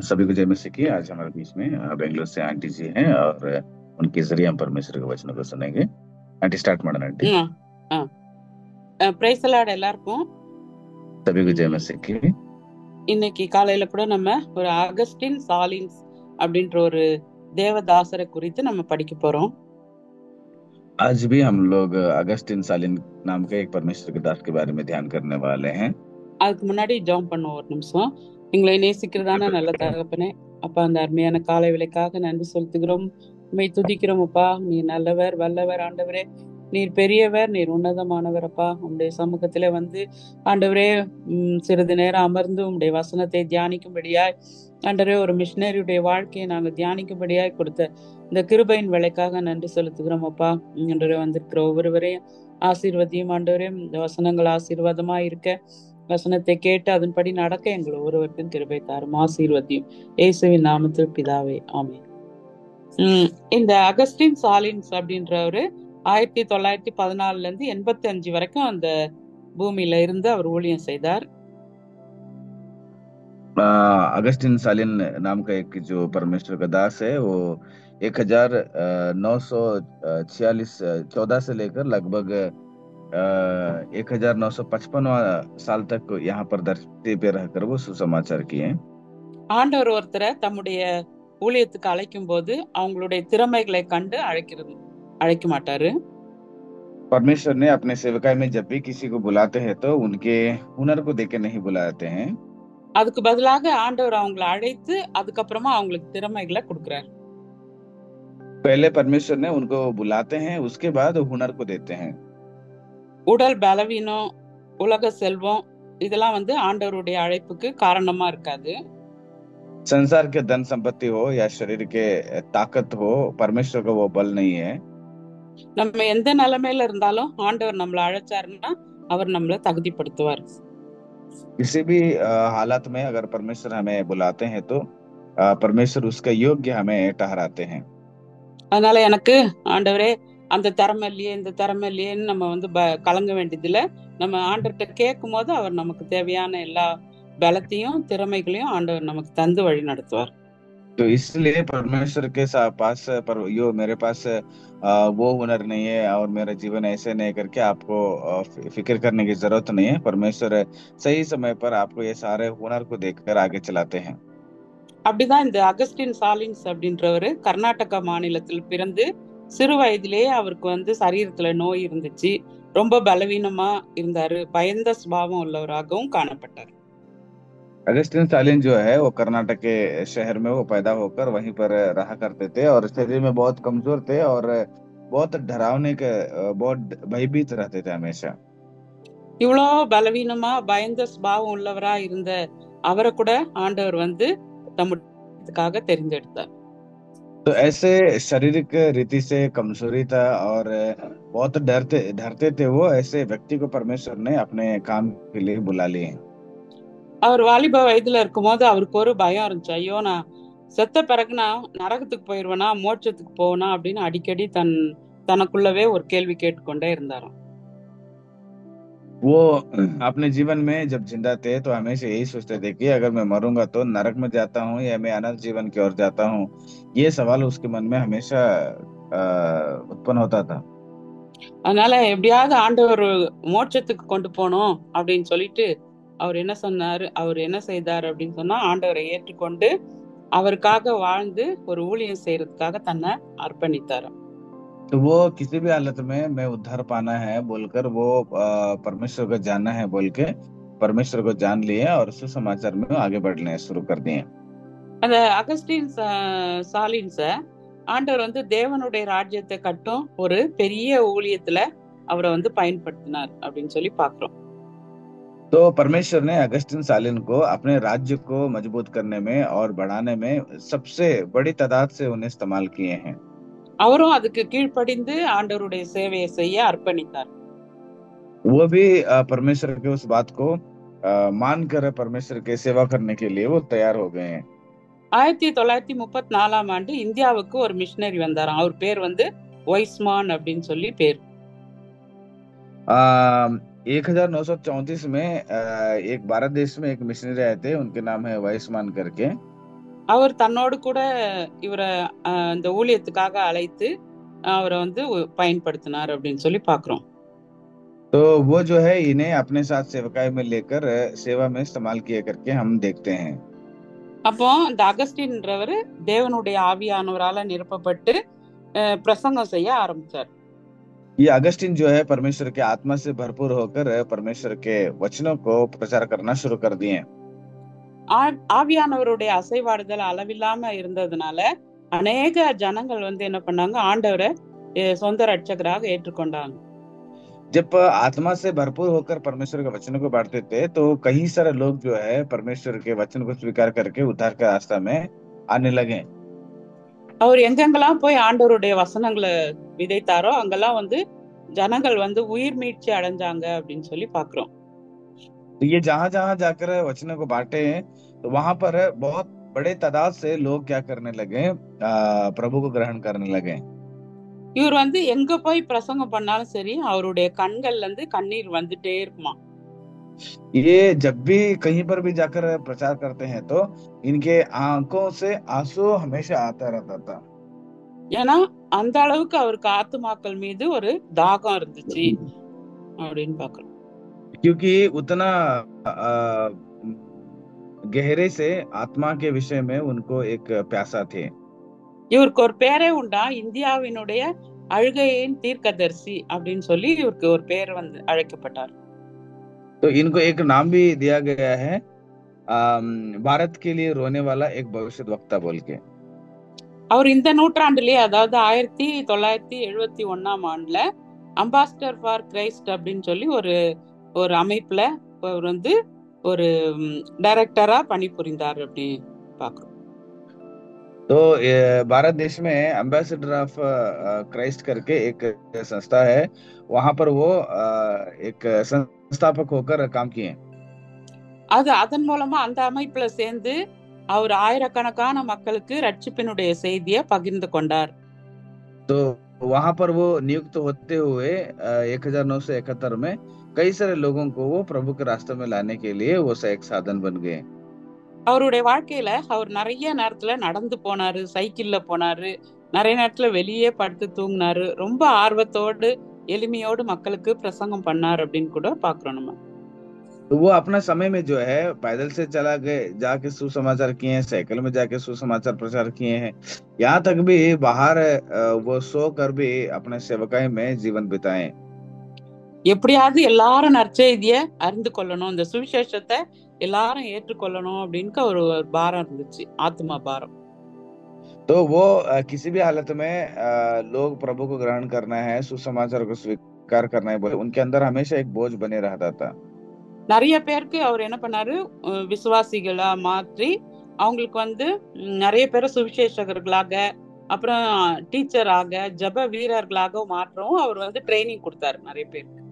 सभी को जय मसीह की। आज हमारे बीच में बेंगलुरु से आंटी जी हैं और उनके जरिए हम परमेश्वर के वचनों को सुनेंगे। आंटी स्टार्ट मारना आंटी। ம் ஆ பிரைஸ் லார்ட் எல்லாருக்கும். सभी को जय ம், मसीह की। இன்னைக்கு காலையில கூட நம்ம ஒரு அகஸ்டின் சாலின்ஸ் அப்படின்ற ஒரு தேவதாசரை குறித்து நம்ம படிக்க போறோம். आज भी हम लोग अगस्टिन सालिन नाम के एक परमेश्वर के दास के बारे में ध्यान करने वाले हैं। அதுக்கு முன்னாடி ஜெபம் பண்ணுவோம் ஒரு நிமிஷம். எங்களை நேசிக்கிறதான நல்ல தகப்பனே, அப்பா அந்த அருமையான காலை வேளைக்காக நன்றி செலுத்துகிறோம். உம்மை துதிக்கிறோம் அப்பா. நீர் நல்லவர், வல்லவர் ஆண்டவரே. நீர் பெரியவர், நீர் உன்னதமானவர் அப்பா. உம்முடைய சமூகத்திலே வந்து ஆண்டவரே சிறிது நேரம் அமர்ந்து உம்முடைய வசனத்தை தியானிக்கும்படியாய் ஆண்டவரே ஒரு மிஷினரியுடைய வாழ்க்கையை நாங்கள் தியானிக்கும்படியாய் கொடுத்த இந்த கிருபையின் வேலைக்காக நன்றி செலுத்துகிறோம் அப்பா. ஆண்டவரே வந்திருக்கிற ஒவ்வொருவரையும் ஆசீர்வதியும் ஆண்டவரே. இந்த வசனங்கள் ஆசீர்வாதமா இருக்க, வசனத்தை கேட்டு அதன்படி நடக்க எங்கள் ஒருவருக்கும் கிருபை தாரும், ஆசீர்வதியும். இயேசுவின் நாமத்தில் பிதாவே, ஆமென். இந்த அகஸ்டின் சாலின்ஸ் அப்படின்றவரு 1914 இருந்து 85 வரைக்கும் அந்த பூமியில இருந்து அவர் ஊழியம் செய்தார். अगस्टिन सालिन नाम का एक जो परमेश्वर का दास है वो 1946 14 से लेकर लगभग 1955 साल तक यहाँ पर धरती पे रहकर वो सुसमाचार किए। ஆண்டவர் ஒருத்தரை தம்முடைய ஊழியத்துக்கு அழைக்கும் போது அவங்களுடைய திறமைகளை கண்டு அழைக்க மாட்டாரு. परमेश्वर ने अपने सेवकाई में जब भी किसी को बुलाते हैं तो उनके हुनर को देख के नहीं बुलाते हैं। அதுக்கு பதிலாக ஆண்டவர் அவங்களை அழைத்து அதுக்கப்புறமா அவங்களுக்கு திறமைகளை கொடுக்கிறார். पहले परमेश्वर ने उनको बुलाते हैं, उसके बाद हुनर को देते हैं। உடல் பலவீனம், உலக செல்வம் இதெல்லாம் வந்து ஆண்டவருடைய அழைப்புக்கு காரணமா இருக்காது. संसार के धन संपत्ति हो या शरीर के ताकत हो, परमेश्वर का वो बल नहीं है। நம்ம எந்த நிலைமையில இருந்தாலும் ஆண்டவர் நம்மளை அழைச்சாருன்னா அவர் நம்மளை தகுதிப்படுத்துவார். किसी भी हालत में अगर परमेश्वर हमें बुलाते हैं तो परमेश्वर उसका योग्य हमें ठहराते हैं। அதனால எனக்கு ஆண்டவரே அந்த திறமை இல்லையே, இந்த திறமை இல்லையேன்னு நம்ம வந்து கலங்க வேண்டியதில்லை. நம்ம ஆண்டவர்கிட்ட கேட்கும் போது அவர் நமக்கு தேவையான எல்லா பலத்தையும் திறமைகளையும் ஆண்டவர் நமக்கு தந்து வழி நடத்துவார். तो इसलिए परमेश्वर के पास पर यो मेरे पास वो हुनर नहीं है और मेरा जीवन ऐसे नहीं करके आपको फिक्र करने की जरूरत नहीं है। परमेश्वर सही समय पर आपको ये सारे हुनर को देखकर आगे चलाते हैं। அப்படிதான் இந்த அகஸ்டின் சாலின்ஸ் அப்படின்றவரு கர்நாடகா மாநிலத்தில் பிறந்து சிறு வயதிலேயே அவருக்கு வந்து சரீரத்துல நோய் இருந்துச்சு. ரொம்ப பலவீனமா இருந்தாரு. பயந்த சுபாவம் உள்ளவராகவும் காணப்பட்டார். अगस्टिन सालिन जो है वो कर्नाटक के शहर में वो पैदा होकर वहीं पर रहा करते थे और शरीर में बहुत कमजोर थे और बहुत डरावने के बहुत भयभीत रहते थे हमेशा। இவ்வளோ பலவீனமா பயந்த சுபாவம் உள்ளவரா இருந்த அவரை கூட ஆண்டவர் வந்து தம்முக்காக தெரிந்தெடுத்தார். तो ऐसे शारीरिक रीति से कमजोरी था और बहुत डरते डरते थे वो, ऐसे व्यक्ति को परमेश्वर ने अपने काम के लिए बुला लिए। அவர் வாலிப வயதுல இருக்கும் போது அவருக்கு ஒரு பயம் இருந்துச்சு. ஐயோ, நான் செத்த பிறகு நான் நரகத்துக்கு போயிடுவேனா, மோட்சத்துக்கு போவேனா அப்படின்னு அடிக்கடி தனக்குள்ளவே ஒரு கேள்வி கேட்டுக்கொண்டே இருந்தாராம். वो अपने जीवन में जब जिंदा थे तो हमेशा यही सोचते थे कि अगर मैं मरूंगा तो नरक में जाता हूँ या मैं अनंत जीवन की ओर जाता हूँ। ये सवाल उसके मन में हमेशा उत्पन्न होता था। அதனால எப்படியாவது ஆண்டவர் மோட்சத்துக்கு கொண்டு போகணும் அப்படின்னு சொல்லிட்டு அவர் என்ன செய்தார் அப்படின்னு சொன்னா, ஆண்டவரை ஏற்றுக்கொண்டு அவருக்காக வாழ்ந்து ஒரு ஊழியம் செய்யறதுக்காக தன்னை அர்ப்பணித்தார். तो वो किसी भी हालत में मैं उद्धार पाना है बोलकर वो परमेश्वर को जानना है बोल के परमेश्वर को जान लिए और सुसमाचार में आगे बढ़ने शुरू कर दिए। அந்த அகஸ்டின் சாலின்ஸ ஆண்டவர் வந்து தேவனுடைய ராஜ்யத்தை கட்டும் ஒரு பெரிய ஊழியத்துல அவரை வந்து பயன்படுத்தினார் அப்படின்னு சொல்லி பாக்குறோம். तो परमेश्वर ने अगस्टिन सालिन को अपने राज्य को मजबूत करने में और बढ़ाने में सबसे बड़ी तादाद से उन्हें इस्तेमाल किए हैं। அவரும் அதுக்கு கீழ்ப்படிந்து ஆண்டவருடைய சேவையை செய்ய அர்ப்பணித்தார். वो भी परमेश्वर के उस बात को मानकर परमेश्वर के सेवा करने के लिए वो तैयार हो गए हैं। 1934 இந்தியாவுக்கு ஒரு மிஷினரி வந்தாராம். அவர் பேர் வந்து வைஸ்மான் அப்படின்னு சொல்லி பேர். 1934 में एक भारत देश में एक मिशनरी आए थे, उनके नाम है वाइसमान करके। அவர் தன்னோடு கூட இவரை இந்த ஊழியத்துக்காக அழைத்து அவரை வந்து பயன்படுத்தினார் அப்படின்னு சொல்லி பாக்குறோம். तो वो जो है इन्हें अपने साथ सेवकाई में लेकर सेवा में इस्तेमाल किया करके हम देखते हैं। அப்போ இந்த அகஸ்டின்றவர் தேவனுடைய ஆவியானவரால நிரப்பப்பட்டு பிரசங்கம் செய்ய ஆரம்பிச்சார். ये अगस्टिन जो है परमेश्वर के आत्मा से भरपूर होकर परमेश्वर के वचनों को प्रचार करना शुरू कर दिए। ஆவியானவருடைய அசைவாடுதல் அளவில்லாம இருந்ததுனால அநேக ஜனங்கள் வந்து என்ன பண்ணாங்க, ஆண்டவரை சொந்த ரட்சகராக ஏற்றுக்கொண்டாங்க. जब आत्मा से भरपूर होकर परमेश्वर के वचनों को बांटते थे तो कई सारे लोग जो है परमेश्वर के वचन को स्वीकार करके उद्धार के रास्ता में आने लगे। அவர் எங்கெங்கெல்லாம் போய் ஆண்டவருடைய வசனங்களை விதைத்தாரோ அங்கெல்லாம் வந்து ஜனங்கள் வந்து உயிர் மீட்சி அடைஞ்சாங்க அப்படின்னு சொல்லி பாக்குறோம். तो ये जहां जहां जाकर वचनों को बांटे तो वहां पर बहुत बड़े तादाद से लोग क्या करने लगे, प्रभु को ग्रहण करने लगे। இவர் வந்து எங்க போய் பிரசங்கம் பண்ணாலும் சரி அவருடைய கண்கள்ல இருந்து கண்ணீர் வந்துட்டே இருக்குமா. ये जब भी कहीं पर भी जाकर प्रचार करते हैं तो इनके आंखों से आंसू हमेशा आता रहता था। ஏன்னா அந்த அளவுக்கு அவருக்கு ஆத்துமாக்கள் மீது ஒரு தாகம் இருந்துச்சு அப்படின்னு பாக்குறோம். क्योंकि उतना गहरे से आत्मा के विषय में उनको एक प्यासा थे। இவருக்கு ஒரு பேரே உண்டா, இந்தியாவினுடைய அழுகையின் தீர்க்கதரிசி அப்படின்னு சொல்லி இவருக்கு ஒரு பேர் வந்து அழைக்கப்பட்டார். तो इनको एक नाम भी दिया गया है, भारत के लिए रोने वाला एक भविष्यद्वक्ता बोल के। அவர் இந்த நூற்றாண்டுலயே, அதாவது 1971 அம்பாசிடர் ஃபார் கிரைஸ்ட் அப்படின்னு சொல்லி ஒரு அமைப்புல அவர் வந்து ஒரு டைரக்டரா பணிபுரிந்தார் அப்படி பாக்குறோம். तो भारत देश में एम्बेसडर ऑफ क्राइस्ट करके एक संस्था है, वहां पर वो एक संस्थापक होकर काम किए। அதன் மூலமா அந்த அமைப்புல சேர்ந்து அவர் ஆயிரக்கணக்கான மக்களுக்கு ரட்சிப்பினுடைய செய்தியை பகிர்ந்து கொண்டார். तो वहां पर वो नियुक्त होते हुए 1971 में कई सारे लोगों को वो प्रभु के रास्ते में लाने के लिए वो एक साधन बन गए। அவருடைய வாழ்க்கையில அவர் நிறைய நேரத்துல நடந்து போனாரு, சைக்கிள்ல போனாரு, நிறைய நேரத்துல வெளியே படுத்து தூங்கினாரு, ரொம்ப ஆர்வத்தோடு எளிமையோடு மக்களுக்கு பிரசங்கம் பண்ணார் அப்படின்னு கூட பாக்குறோம் நம்ம. तो वो अपना समय में जो है पैदल से चला गए, जाके सुसमाचार किए हैं, साइकिल में जाके सुसमाचार प्रचार किए हैं, यहाँ तक भी बाहर वो सो कर भी अपने सेवकाई में जीवन बिताए। எப்படியாவது எல்லாரும் நற்செய்திய அறிந்து கொள்ளணும், இந்த சுவிசேஷத்தை எல்லாரும் ஏற்றுக்கொள்ளணும் அப்படின்னு ஒரு பாரம் இருந்துச்சு, ஆத்மா பாரம். तो वो किसी भी हालत में लोग प्रभु को ग्रहण करना है, सुसमाचार को स्वीकार करना है बोले उनके अंदर हमेशा एक बोझ बने रहता था। நிறைய பேருக்கு அவர் என்ன பண்ணாரு, விசுவாசிகளா மாற்றி அவங்களுக்கு வந்து நிறைய பேரை சுவிசேஷகர்களாக, அப்புறம் டீச்சராக, ஜப வீரர்களாக மாற்றவும் அவர் வந்து ட்ரைனிங் கொடுத்தாரு நிறைய பேருக்கு.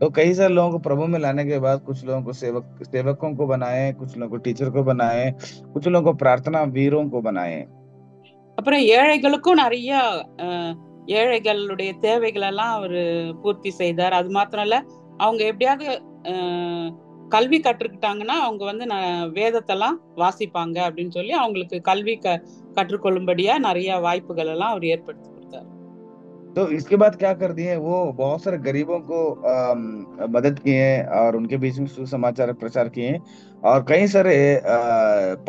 तो कई सारे लोगों को प्रभु में लाने के बाद कुछ लोगों को सेवकों को बनाए, कुछ लोगों को टीचर को बनाए, कुछ लोगों को प्रार्थना वीरों को बनाए। அப்புறம் ஏழைகளுக்கும் நிறைய ஏழைகளுடைய தேவைகள் எல்லாம் அவரு பூர்த்தி செய்தார். அது மாத்திரம் இல்ல, அவங்க எப்படியாவது கல்வி கற்றுக்கிட்டாங்கன்னா அவங்க வந்து வேதத்தெல்லாம் வாசிப்பாங்க அப்படின்னு சொல்லி அவங்களுக்கு கல்வி கற்றுக்கொள்ளும்படியா நிறைய வாய்ப்புகள் எல்லாம் அவர் ஏற்படுத்தி கொடுத்தார். तो इसके बाद क्या कर दिए, वो बहुत सारे गरीबों को मदद किए और उनके बीच में सुसमाचार प्रचार किए और कई सारे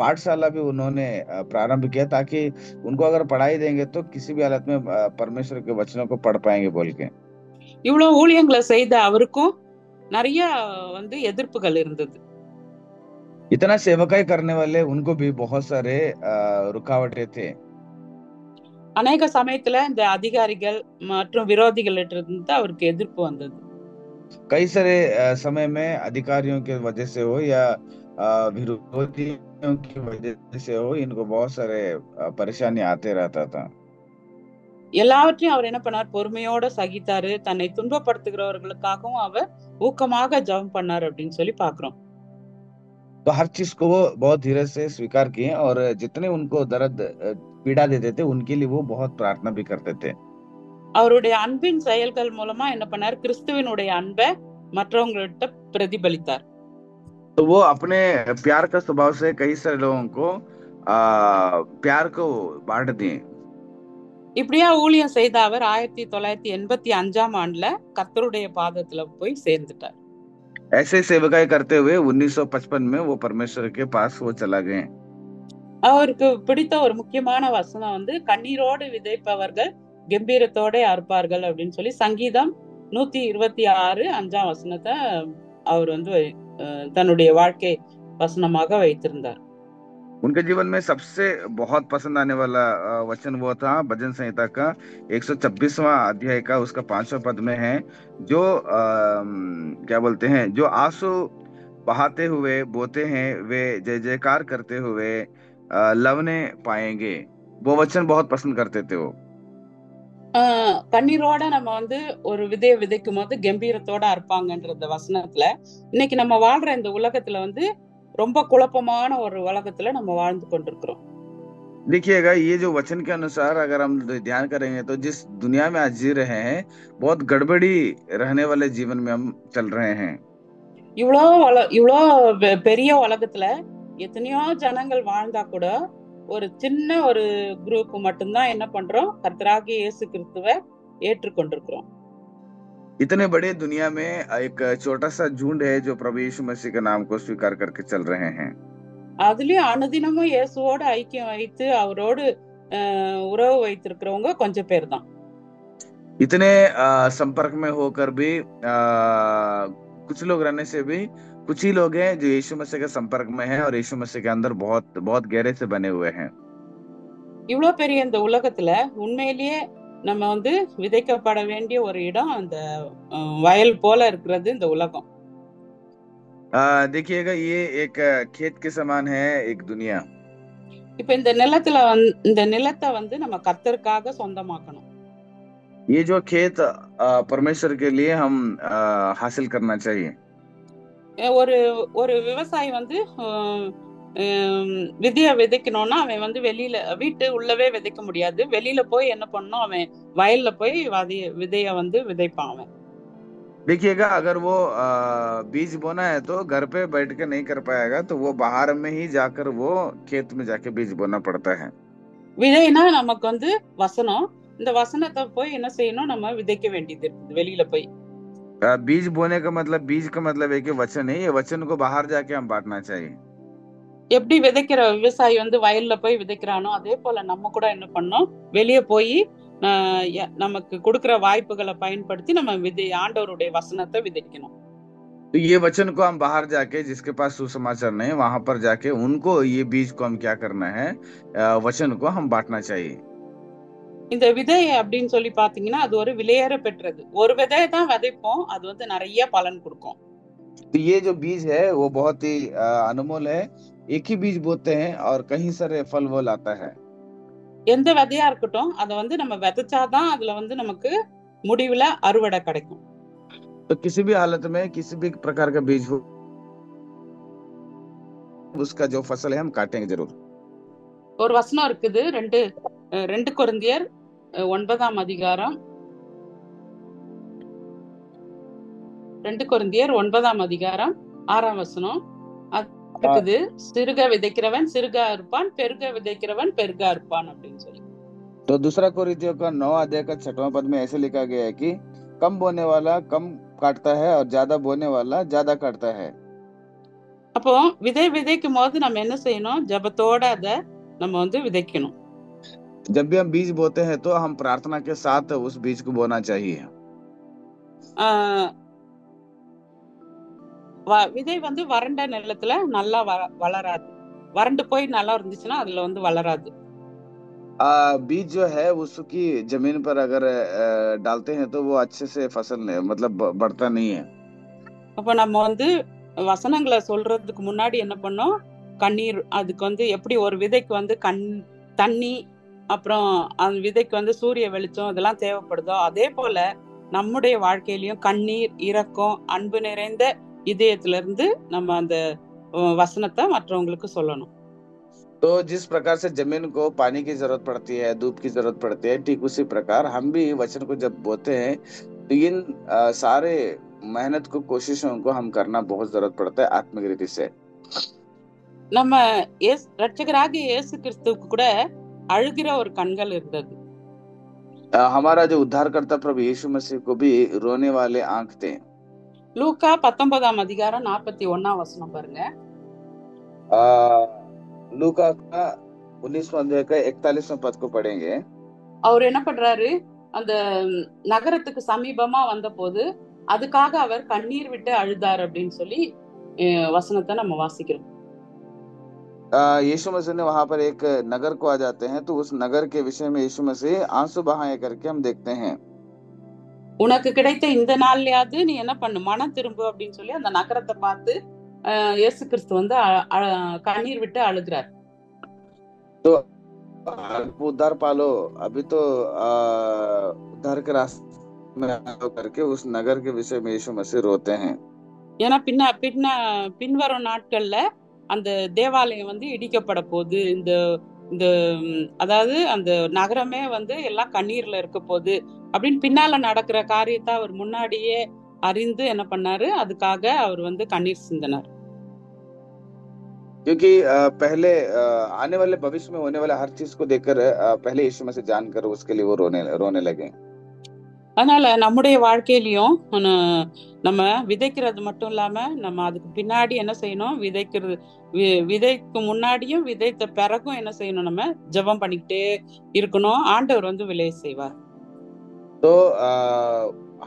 पाठशाला भी उन्होंने प्रारंभ किया ताकि उनको अगर पढ़ाई देंगे तो किसी भी हालत में परमेश्वर के वचनों को पढ़ पाएंगे बोल के। இவ்வளவு ஊழியங்களை செய்த அவருக்கும் நிறைய வந்து எதிர்ப்புகள் இருந்தது. इतना सेवकाई करने वाले उनको भी बहुत सारे रुकावटें थे। அநேக சமயத்துல இந்த அதிகாரிகள் மற்றும் விரோதிகளிட்ட இருந்து அவருக்கு எதிர்ப்பு வந்தது. कई सारे समय में अधिकारियों की वजह से हो या विरोधियों की वजह से हो, इनको बहुत सारे परेशानी आते रहता था। எல்லாவற்றையும் அவர் என்ன பண்ணார், பொறுமையோட சகித்தாரு. தன்னை துன்பப்படுத்துகிறவர்களுக்காகவும் அவர் ஊக்கமாக ஜெபம் பண்ணார் அப்படின்னு சொல்லி பாக்குறோம். तो हर चीज को वो बहुत धीरे से स्वीकार किए और जितने उनको दर्द पीड़ा देते थे उनके लिए वो बहुत प्रार्थना भी करते थे। அவருடைய அன்பின் செயல்கள் மூலமா என்ன பண்ணார், கிறிஸ்துவினுடைய அன்பை மற்றவங்கள்ட்ட பிரதிபலித்தார். तो वो अपने प्यार का स्वभाव से कई सारे लोगों को प्यार को बांट दें। இப்படியா ஊழியம் செய்த அவர் 1985ஆம் ஆண்டுல கர்த்தருடைய பாதத்துல போய் சேர்ந்துட்டார். ऐसे सेवकाई करते हुए 1955 में वो परमेश्वर के पास वो चला गए। அவருக்கு பிடித்த ஒரு முக்கியமான வசனம் வந்து கண்ணீரோடு விதைப்பவர்கள் கம்பீரத்தோட அறுப்பார்கள் அப்படின்னு சொல்லி சங்கீதம் 126 5ஆம் வசனத்தை அவர் வந்து தன்னுடைய வாழ்க்கை வசனமாக வைத்திருந்தார். उनके जीवन में सबसे बहुत पसंद आने वाला वचन वो था भजन संहिता का 126वां अध्याय का उसका 5वां पद में है, जो क्या बोलते हैं, जो आंसू बहाते हुए बोते हैं वे जय जयकार करते हुए लवने पाएंगे। वो वचन बहुत पसंद करते थे वो। கண்ணீரோட நம்ம வந்து ஒரு விதையை விதைக்கும் போது கம்பீரத்தோட அறுப்பாங்கன்ற வசனத்துல இன்னைக்கு நம்ம வாழ்ற இந்த உலகத்துல வந்து ரொம்ப குழப்பமான ஒரு உலகத்துல நம்ம வாழ்ந்து கொண்டிருக்கிறோம். देखिएगा, ये जो वचन के अनुसार अगर हम ध्यान करेंगे तो जिस दुनिया में आज जी रहे हैं, बहुत गड़बड़ी रहने वाले जीवन में हम चल रहे हैं। இவ்வளோ பெரிய உலகத்துல எத்தனையோ ஜனங்கள் வாழ்ந்தா கூட ஒரு சின்ன ஒரு குரூப் மட்டும்தான் என்ன பண்றோம், கர்த்தராகிய இயேசு கிறிஸ்துவை ஏற்றுக்கொண்டிருக்கிறோம். इतने बड़े दुनिया में एक छोटा सा झुंड है जो प्रभु यीशु मसीह के नाम को स्वीकार करके चल रहे हैं। அதுலயும் அனுதினமும் இயேசுவோட ஐக்கியம் வைத்து அவரோடு உறவு வைத்திருக்கிறவங்க கொஞ்சம் பேர் தான். इतने संपर्क में होकर भी कुछ लोग रहने से भी कुछ ही लोग हैं जो यीशु मसीह के संपर्क में हैं और यीशु मसीह के अंदर बहुत बहुत गहरे से बने हुए हैं। இவ்வளவு பெரிய இந்த உலகத்துல உண்மையிலேயே நம்ம வந்து விதைக்கப்பட வேண்டிய ஒரு இடம் அந்த வயல் போல இருக்கிறது இந்த உலகம். देखिएगा, ये एक खेत के समान है एक दुनिया। இப்ப இந்த நிலத்தை வந்து நம்ம கர்த்தருக்காக சொந்தமாக்கணும். ये जो खेत परमेश्वर के लिए हम हासिल करना चाहिए। ஒரு ஒரு விவசாயி வந்து விதைய விதைக்கணும்னா அவன் வந்து வெளியில வீட்டு உள்ளவே விதைக்க முடியாது, வெளியில போய் என்ன பண்ணணும், அவன் வயல்ல போய் விதைய வந்து விதைப்பான் அவன். देखिएगा, अगर वो बीज बोना है तो घर पे बैठ के नहीं कर पाएगा, तो वो बाहर में ही जाकर वो खेत में जाके बीज बोना पड़ता है। விதைனா நமக்கு வந்து வசனம், இந்த வசனத்தை போய் என்ன செய்யணும், நம்ம விதைக்க வேண்டியது இருக்குது வெளியில போய். बीज बोने का मतलब है कि वचन है, ये वचन को बाहर जाके हम बांटना चाहिए। எப்படி விதைக்கிற விவசாயி வந்து வயல்ல போய் விதைக்கிறானோ அதே போல நம்ம கூட என்ன பண்ணோம், வெளியே போய் நமக்கு கொடுக்கிற வாய்ப்புகளை பயன்படுத்தி நம்ம ஆண்டவருடைய வசனத்தை விதைக்கணும். तो ये वचन को हम बाहर जाके, जिसके पास सुसमाचार नहीं, वहां पर जाके उनको ये बीज को हम क्या करना है, वचन को हम बांटना चाहिए। இந்த விதை அப்படின்னு சொல்லி பாத்தீங்கன்னா அது ஒரு விலையேற பெற்றது. ஒரு விதையை தான் விதைப்போம், அது வந்து நிறைய பலன் கொடுக்கும். तो ये जो बीज है वो बहुत ही अनमोल है। एक ही बीज बोते हैं और कहीं सारे फल वो लाता है। எந்த விதையா இருக்கட்டும், அதை வந்து நம்ம விதைச்சாதான் அதுல வந்து நமக்கு முடிவுல அறுவடை கிடைக்கும். तो किसी भी हालत में किसी भी प्रकार का बीज हो, उसका जो फसल है हम काटेंगे जरूर। ஒரு வசனம் இருக்குது, 2 கொரிந்தியர் 9ஆம் அதிகாரம் 6ஆம் வசனம் இருக்குது. சிறுக விதைக்கிறவன் சிறுக இருப்பான், பெருக விதைக்கிறவன் பெருக இருப்பான் அப்படின்னு சொல்லி. तो दूसरा कोरिन्थियों का 9 अध्याय का 6वां पद में ऐसे लिखा गया है कि कम बोने वाला कम काटता है और ज्यादा बोने वाला ज्यादा काटता है। அப்போ விதை விதைக்கும் போது நம்ம என்ன செய்யணும், ஜபத்தோட அதை நம்ம வந்து விதைக்கணும். जब भी हम बीज बोते हैं तो हम प्रार्थना के साथ उस बीज को बोना चाहिए। விதை வந்து வறண்ட நிலத்துல நல்லா வளராது, வறண்டு போய் நல்லா இருந்துச்சுன்னா அதுல வந்து வளராது. बीज जो है उसकी जमीन पर अगर डालते हैं तो वो अच्छे से फसल बढ़ता नहीं है। அப்ப நம்ம வந்து வசனங்களை சொல்றதுக்கு முன்னாடி என்ன பண்ணோம், கண்ணீர், அதுக்கு வந்து எப்படி ஒரு விதைக்கு வந்து தண்ணி, அப்புறம் அந்த விதைக்கு வந்து சூரிய வெளிச்சம் இதெல்லாம் தேவைப்படுதோ அதே போல நம்முடைய வாழ்க்கையிலயும் கண்ணீர், இரக்கம், அன்பு நிறைந்த இதயத்திலிருந்து நம்ம அந்த வசனத்தை மற்றவங்களுக்கு சொல்லணும். तो जिस प्रकार से जमीन को पानी की जरूरत पड़ती है, धूप की जरूरत पड़ती है, ठीक उसी प्रकार हम भी वचन को जब बोते हैं तो इन सारे मेहनत को, कोशिशों को हम करना बहुत जरूरत पड़ता है आत्मिक रीति से। நம்ம ரட்சகராக இயேசு கிறிஸ்துவுக்கு கூட அழுகிற ஒரு கண்கள் இருந்தது. हमारा जो उद्धारकर्ता प्रभु यीशु मसीह को भी रोने वाले आंख थे। லூக்கா 19ஆம் அதிகாரம் 41ஆம் வசனம் பாருங்க. लूका का 19वां अध्याय का 41वां पद को पढ़ेंगे। அவர் என்ன பண்றாரு, அந்த நகரத்துக்கு சமீபமா வந்த போது அதுக்காக அவர் கண்ணீர் விட்டு அழுதார் அப்படின்னு சொல்லி வசனத்தை நம்ம வாசிக்கிறோம். यीशु मसीह ने वहां पर एक नगर को आ जाते हैं, तो उस नगर के विषय में यीशु मसीह आंसू बहाए करके हम देखते हैं। உனக்கு கிடைத்த இந்த நாள்லயாவது நீ என்ன பண்ணு, மனம் திரும்பு அப்படின்னு சொல்லி அந்த நகரத்தை பார்த்து இயேசு கிறிஸ்து வந்து கண்ணீர் விட்டு அழுகிறார். तो उद्धार पालो, अभी तो उद्धार के रास्ते में करके उस नगर के विषय में यीशु मसीह रोते हैं। ஏன்னா பின்வரும் நாட்கள்ல அந்த தேவாலயம் வந்து இடிக்கப்பட போகுது, இந்த அதாவது அந்த நகரமே வந்து எல்லாம் கண்ணீர்ல இருக்க போகுது அப்படின்னு பின்னால நடக்கிற காரியத்தை அவர் முன்னாடியே அறிந்து என்ன பண்ணாரு, அதுக்காக அவர் வந்து கண்ணீர் சிந்தினார். क्योंकि पहले आने वाले भविष्य में होने वाला हर चीज को देखकर पहले यीशु मसीह जानकर उसके लिए वो रोने लगे। அதனால நம்முடைய வாழ்க்கையிலயும் நம்ம விதைக்கிறது மட்டும் இல்லாம நம்ம அதுக்கு பின்னாடி என்ன செய்யணும், விதைக்கு முன்னாடியும் விதைத்த பிறகும் என்ன செய்யணும், நம்ம ஜெபம் பண்ணிக்கிட்டே இருக்கணும். ஆண்டவர் வந்து விளைய செய்வார். तो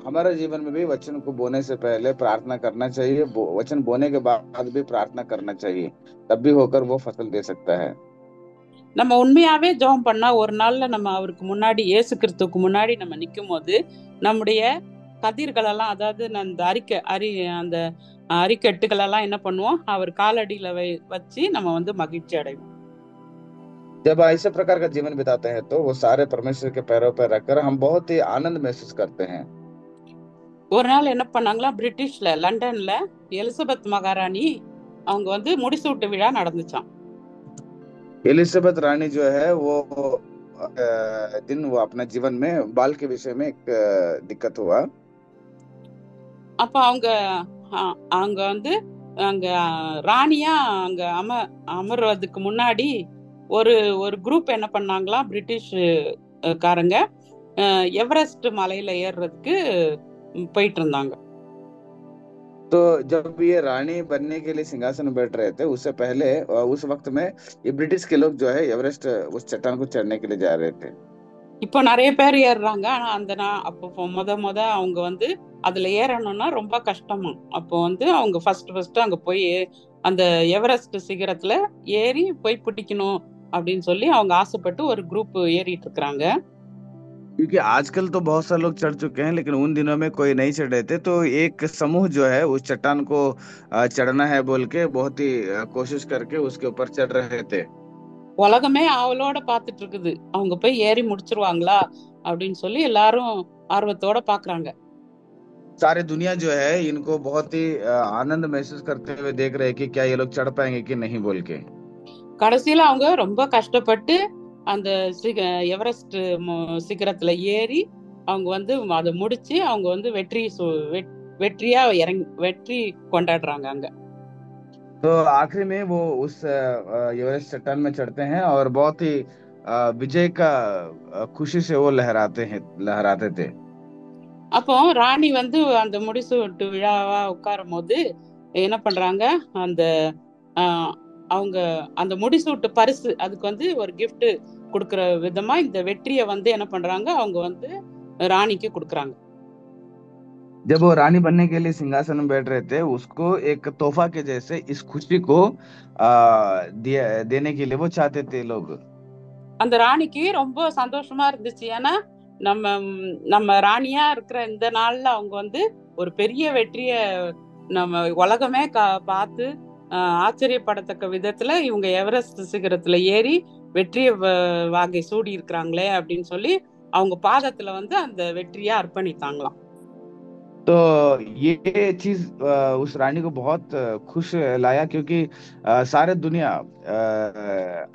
हमारे जीवन में भी वचन को बोने से पहले प्रार्थना करना चाहिए, वचन बोने के बाद भी प्रार्थना करना चाहिए, तब भी होकर वो फसल दे सकता है। நம்ம உண்மையாவே ஜெபம் பண்ணா ஒரு நாள்ல நம்ம அவருக்கு முன்னாடி, இயேசு கிறிஸ்துவுக்கு முன்னாடி நம்ம நிக்கும் போது நம்முடைய கதிர்கள் எல்லாம், அதாவது அந்த அந்த அரிக்கட்டுகள் எல்லாம் என்ன பண்ணுவோம், அவர் காலடியில வச்சு நம்ம வந்து மகிழ்ச்சி அடைவோம். जब ऐसे प्रकार का जीवन बिताते हैं तो वो सारे परमेश्वर के पैरों पर रखकर हम बहुत ही आनंद महसूस करते हैं। ஒரு நாள் என்ன பண்ணாங்களா, பிரிட்டிஷ்ல லண்டன்ல எலிசபெத் மகாராணி அவங்க வந்து முடிசூட்டு விழா நடந்துச்சான். एलिजाबेथ रानी जो है वो दिन वो अपने जीवन में बाल के विषय में एक दिक्कत हुआ। அப்ப அவங்க வந்து அங்க ராணியா அங்க அமர்வதுக்கு முன்னாடி ஒரு குரூப் என்ன பண்ணாங்களா, பிரிட்டிஷ் காரங்க எவரெஸ்ட் மலையில ஏறுறதுக்கு போயிட்டு இருந்தாங்க. तो जब ये रानी बनने के लिए सिंहासन बैठ रहे थे, उससे पहले उस वक्त में ये ब्रिटिश के लोग जो है एवरेस्ट उस चट्टान को चढ़ने के लिए जा रहे थे। இப்போ நிறைய பேர் ஏறுறாங்க. ஆனா அப்போ முத அவங்க வந்து அதுல ஏறணும்னா ரொம்ப கஷ்டமா. அப்போ வந்து அவங்க ஃபர்ஸ்ட் அங்க போய் அந்த எவரெஸ்ட் சிகரத்துல ஏறி போய் பிடிக்கணும் அப்படின்னு சொல்லி அவங்க ஆசைப்பட்டு ஒரு குரூப் ஏறிட்டு இருக்கிறாங்க. क्योंकि आजकल तो बहुत सारे लोग चढ़ चुके हैं, लेकिन उन दिनों में कोई नहीं चढ़े थे, तो एक समूह जो है उस चट्टान को चढ़ना है बोल के बहुत ही कोशिश करके उसके ऊपर चढ़ रहे थे। உலகமே அவளோட பாத்துட்டு இருக்குது, அவங்க போய் ஏறி முடிச்சிருவாங்களா அப்படின்னு சொல்லி எல்லாரும் ஆர்வத்தோட பாக்குறாங்க. सारी दुनिया जो है इनको बहुत ही आनंद महसूस करते हुए देख रहे हैं कि क्या ये लोग चढ़ पाएंगे कि नहीं बोल के। கடைசியில அவங்க ரொம்ப கஷ்டப்பட்டு அந்த எவரெஸ்ட் சிகரத்துல ஏறி அவங்க வந்து அதை முடிச்சு அவங்க வந்து வெற்றியா வெற்றி கொண்டாடுறாங்க அங்க. तो आखिरी में वो उस एवरेस्ट चट्टान में चढ़ते हैं और बहुत ही विजय का खुशी से वो लहराते थे। அப்போ ராணி வந்து அந்த முடிசூட்டு விழாவா உட்காரும் போது என்ன பண்றாங்க, அவங்க அந்த முடிசூட்டு பரிசு, அதுக்கு வந்து ஒரு கிஃப்ட் கொடுக்கற விதமா இந்த வெற்றியை வந்து என்ன பண்றாங்க, அவங்க வந்து ராணிக்கு கொடுக்கறாங்க. जब वो रानी बनने के लिए सिंहासन में बैठ रहे थे, उसको एक तोहफा के जैसे इस खुशी को देने के लिए वो चाहते थे लोग। அந்த ராணிக்கு ரொம்ப சந்தோஷமா இருந்துச்சு. ஏன்னா நம்ம ராணியா இருக்கிற இந்த நாள்ல அவங்க வந்து ஒரு பெரிய வெற்றிய நம்ம உலகமே பார்த்து ஆச்சரியப்படத்தக்க விதத்துல இவங்க எவரெஸ்ட் சிகரத்துல ஏறி வெற்றிய வாகை சூடி இருக்கிறாங்களே அப்படின்னு சொல்லி அவங்க பாதத்துல வந்து அந்த வெற்றியை அர்ப்பணித்தாங்களாம். तो ये चीज उस रानी को बहुत खुश लाया, क्योंकि सारे दुनिया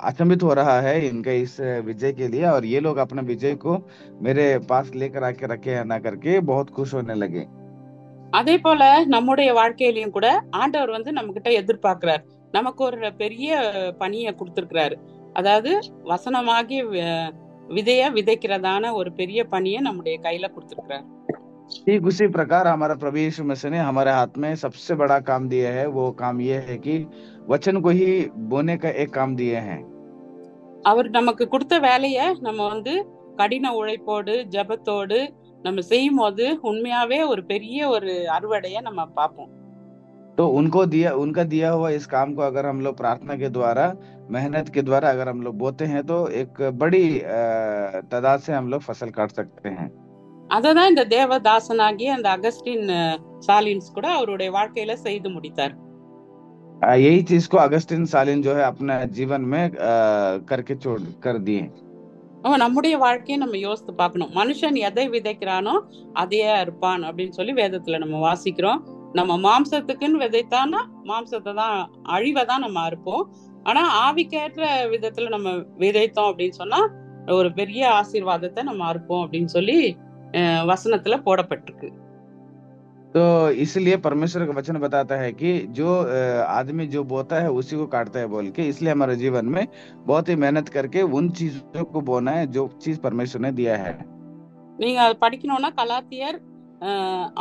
अचंभित हो रहा है इनके इस विजय के लिए, और ये लोग अपने विजय को मेरे पास लेकर आके रखे हैं ना करके बहुत खुश होने लगे। அதே போல நம்முடைய வாழ்க்கையிலயும் கூட ஆண்டவர் வந்து நம்ம கிட்ட எதிர்பார்க்கிறார், நமக்கு ஒரு பெரிய பணியை கொடுத்திருக்கிறாரு. அதாவது வசனமாகி விதைய விதைக்கிறதான ஒரு பெரிய பணியை நம்முடைய கையில கொடுத்திருக்கிறாரு. ठीक उसी प्रकार हमारा प्रभु यीशु मसीह ने हमारे हाथ में सबसे बड़ा काम दिया है। वो काम ये है कि वचन को ही बोने का एक काम दिए हैं। அவர் நமக்கு கொடுத்த வேலைய நம்ம வந்து கடின உழைப்போடு ஜபத்தோடு நம்ம செய்யும் போது உண்மையாவே ஒரு பெரிய ஒரு அறுவடைய நம்ம பார்ப்போம். तो उनका दिया हुआ इस काम को अगर हम लोग प्रार्थना के द्वारा, मेहनत के द्वारा अगर हम लोग बोते हैं तो एक बड़ी तादाद से हम लोग फसल काट सकते हैं। அததான் இந்த தேவதாசனாகிய அந்த அகஸ்டின் சாலின்ஸ் கூட அவருடைய வாழ்க்கையில செய்து முடித்தார். यही चीज को अगस्टिन सालिन जो है अपने जीवन में करके छोड़ कर दिए। நம்முடைய வாழ்க்கையை நம்ம யோசித்து பார்க்கணும். மனுஷன் எதை விதைக்கிறானோ அதையே அறுப்பான் அப்படின்னு சொல்லி வேதத்துல நம்ம வாசிக்கிறோம். நம்ம மாம்சத்துக்குன்னு விதைத்தானா மாம்சத்தை தான், அழிவை தான் நம்ம அறுப்போம். ஆனா ஆவிக்கேற்ற விதத்துல நம்ம விதைத்தோம் அப்படின்னு சொன்னா ஒரு பெரிய ஆசீர்வாதத்தை நம்ம அறுப்போம் அப்படின்னு சொல்லி வசனத்துல போடப்பட்டிருக்கு. तो इसलिए परमेश्वर का वचन बताता है कि जो आदमी जो बोता है उसी को काटता है बोल के। इसलिए हमारे जीवन में बहुत ही मेहनत करके उन चीजों को बोना है जो चीज परमेश्वर ने दिया है। நீங்க அது படிக்கணும்னா கலாத்தியர்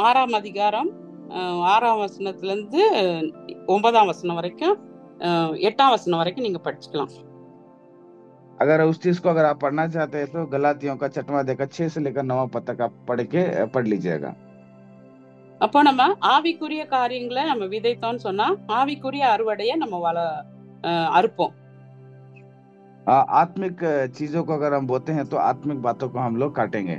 6ஆம் அதிகாரம் 6ஆம் வசனத்துல இருந்து 9ஆம் வசனம் வரைக்கும் 8ஆம் வசனம் வரைக்கும் நீங்க படிச்சுக்கலாம். अगर उस चीज को अगर आप पढ़ना चाहते हैं तो गलातियों का 6वां अध्याय का 6 से लेकर 9वां पद तक आप पढ़ लीजिएगा। அப்போ நம்ம ஆவிக்குரிய காரியங்களை நம்ம விதைத்தோம்னு சொன்னா ஆவிக்குரிய அறுவடைய நம்ம அறுப்போம். आत्मिक चीजों को अगर हम बोते हैं तो आत्मिक बातों को हम लोग काटेंगे।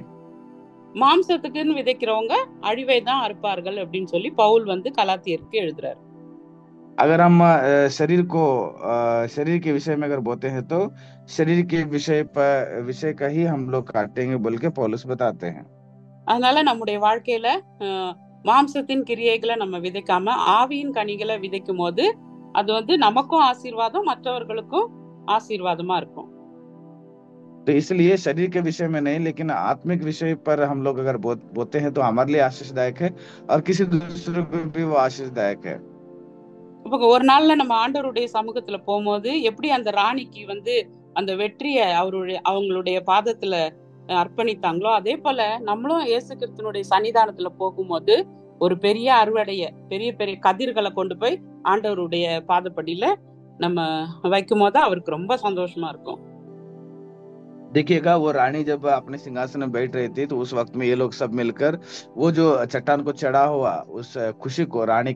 மாம்சத்துக்குன்னு விதைக்கிறவங்க அழிவை தான் அறுப்பார்கள் அப்படின்னு சொல்லி பவுல் வந்து கலாத்தியருக்கு எழுதுறாரு. अगर हम शरीर के विषय में अगर बोते हैं तो शरीर के विषय का ही हम लोग काटेंगे बोल के पौलुस बताते हैं। அதனால நம்முடைய வாழ்க்கையில மாம்சத்தின் கிரியைகளை நம்ம விதைக்காம ஆவியின் கனிகளை விதைக்கும் போது அது வந்து நமக்கும் ஆசீர்வாதம், மற்றவர்களுக்கும் ஆசீர்வாதமா இருக்கும். तो इसलिए शरीर के विषय में नहीं लेकिन आत्मिक विषय पर हम लोग अगर बोते हैं तो हमारे लिए आशीषदायक है और किसी दूसरे को भी वो आशीषदायक है। இப்போ ஒரு நாள்ல நம்ம ஆண்டவருடைய சமூகத்துல போகும்போது எப்படி அந்த ராணிக்கு வந்து அந்த வெற்றியை அவங்களுடைய பாதத்துல அர்ப்பணித்தாங்களோ அதே போல நம்மளும் இயேசு கிறிஸ்துவினுடைய சன்னிதானத்துல போகும்போது ஒரு பெரிய அறுவடைய, பெரிய பெரிய கதிர்களை கொண்டு போய் ஆண்டவருடைய பாதப்படியில நம்ம வைக்கும் போது அவருக்கு ரொம்ப சந்தோஷமா இருக்கும். देखिएगा वो रानी जब अपने सिंहासन में बैठ रही थी तो उस वक्त में ये लोग सब मिलकर वो जो चट्टान को चढ़ा हुआ उस खुशी को रानी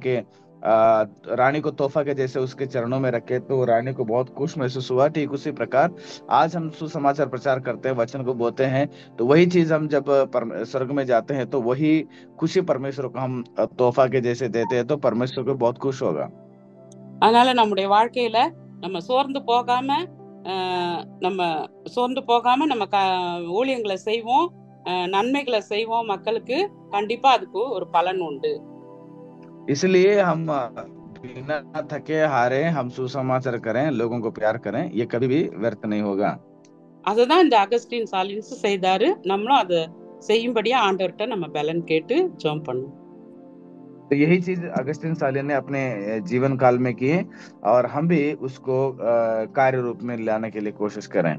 को तोहफा के जैसे उसके चरणों में रखे तो रानी को बहुत खुश महसूस हुआ। ठीक उसी प्रकार आज हम सुसमाचार प्रचार करते हैं, वचन को बोते हैं, तो वही चीज हम जब स्वर्ग में जाते हैं तो वही खुशी परमेश्वर को हम तोहफा के जैसे देते हैं तो परमेश्वर को बहुत खुश होगा। அதனால நம்முடைய வாழ்க்கையில நம்ம சோர்ந்து போகாம நம்ம ஊழியங்களை செய்வோம், நன்மைகளை செய்வோம் மக்களுக்கு. கண்டிப்பா அதுக்கு ஒரு பலன் உண்டு. इसलिए हम बिना थके हारे हम सुसमाचार करें, लोगों को प्यार करें, ये कभी भी व्यर्थ नहीं होगा। அதுதான் இந்த அகஸ்டின் சாலின்ஸ் செய்தாரு. நம்மளும் அதை செய்யும்படியா ஆண்டவர்கிட்ட நம்ம பலன் கேட்டு ஜெபம் பண்ணணும். तो यही चीज अगस्टिन सालिन ने अपने जीवन काल में की और हम भी उसको कार्य रूप में लाने के लिए कोशिश करें।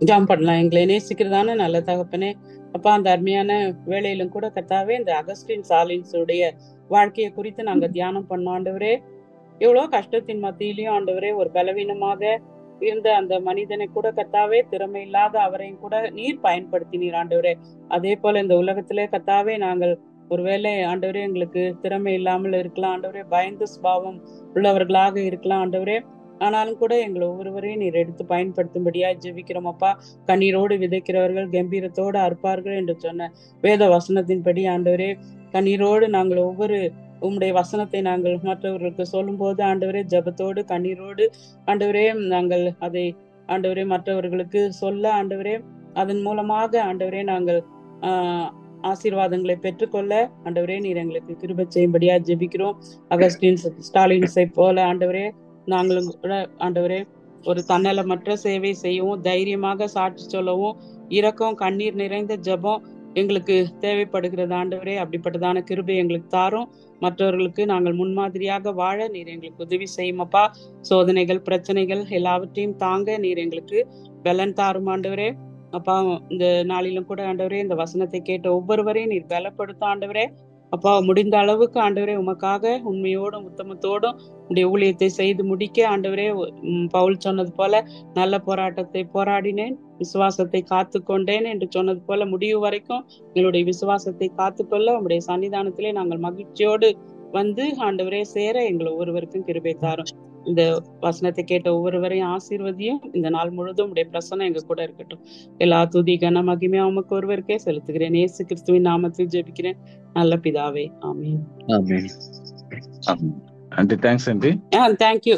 ஜெபம் பண்ணலாம். எங்களை நேசிக்கிறதான நல்ல தகப்பனே, அப்பா அந்த அருமையான வேளையிலும் கூட கர்த்தாவே இந்த அகஸ்டின் சாலின்ஸ் உடைய வாழ்க்கையை குறித்து நாங்க தியானம் பண்ணோம் ஆண்டவரே. எவ்வளவு கஷ்டத்தின் மத்தியிலையும் ஆண்டவரே ஒரு பலவீனமாக இருந்த அந்த மனிதனை கூட கர்த்தாவே, திறமை இல்லாத அவரையும் கூட நீர் பயன்படுத்தினீர் ஆண்டவரே. அதே போல இந்த உலகத்திலே கர்த்தாவே நாங்கள் ஒருவேளை ஆண்டவரே எங்களுக்கு திறமை இல்லாமல் இருக்கலாம் ஆண்டவரே, பயந்து சுபாவம் உள்ளவர்களாக இருக்கலாம் ஆண்டவரே. ஆனாலும் கூட எங்களை ஒவ்வொருவரையும் நீர் எடுத்து பயன்படுத்தும்படியா ஜெபிக்கிறோம் அப்பா. கண்ணீரோடு விதைக்கிறவர்கள் கம்பீரத்தோடு அறுப்பார்கள் என்று சொன்ன வேத வசனத்தின்படி ஆண்டவரே, கண்ணீரோடு நாங்கள் ஒவ்வொரு உம்முடைய வசனத்தை நாங்கள் மற்றவர்களுக்கு சொல்லும் போது ஆண்டவரே ஜெபத்தோடு கண்ணீரோடு ஆண்டவரே நாங்கள் அதை ஆண்டவரே மற்றவர்களுக்கு சொல்ல ஆண்டவரே, அதன் மூலமாக ஆண்டவரே நாங்கள் ஆசீர்வாதங்களை பெற்றுக்கொள்ள ஆண்டவரே நீர் எங்களுக்கு கிருபை செய்யும்படியா ஜெபிக்கிறோம். அகஸ்டின் ஸ்டாலின்ஸை போல ஆண்டவரே நாங்களும் கூட ஆண்டவரே ஒரு தன்னலமற்ற சேவை செய்யவும், தைரியமாக சாட்சி சொல்லவும், இரக்கம் கண்ணீர் நிறைந்த ஜெபம் எங்களுக்கு தேவைப்படுகிறது ஆண்டவரே. அப்படிப்பட்டதான கிருபை எங்களுக்கு தாரும். மற்றவர்களுக்கு நாங்கள் முன்மாதிரியாக வாழ நீர் எங்களுக்கு உதவி செய்யுமப்பா. சோதனைகள், பிரச்சனைகள் எல்லாவற்றையும் தாங்க நீர் எங்களுக்கு பலன் தாரும் ஆண்டவரே. அப்பா, இந்த நாளிலும் கூட ஆண்டவரே, இந்த வசனத்தை கேட்ட ஒவ்வொருவரையும் நீர் பலப்படுத்தும் ஆண்டவரே. அப்பா, முடிந்த அளவுக்கு ஆண்டவரே உமக்காக உண்மையோடும் உத்தமத்தோடும் உடைய ஊழியத்தை செய்து முடிக்க ஆண்டவரே, பவுல் சொன்னது போல நல்ல போராட்டத்தை போராடினேன், விசுவாசத்தை காத்து கொண்டேன் என்று சொன்னது போல முடிவு வரைக்கும் எங்களுடைய விசுவாசத்தை காத்துக்கொள்ள உங்களுடைய சன்னிதானத்திலே நாங்கள் மகிழ்ச்சியோடு வந்து ஆண்டவரே சேர எங்களை ஒவ்வொருவருக்கும் கிருபை தாரும். இந்த வசனத்தை கேட்ட ஒவ்வொருவரையும் ஆசீர்வதியும். இந்த நாள் முழுதும் உடைய பிரசனம் எங்க கூட இருக்கட்டும். எல்லா துதி கன மகிமையா உமக்கு ஒருவருக்கே செலுத்துகிறேன். இயேசு கிறிஸ்துவின் நாமத்தில் ஜெபிக்கிறேன் நல்ல பிதாவே, ஆமென். ஆமென். ஆமென். Aunty, thanks aunty. தேங்க்யூ.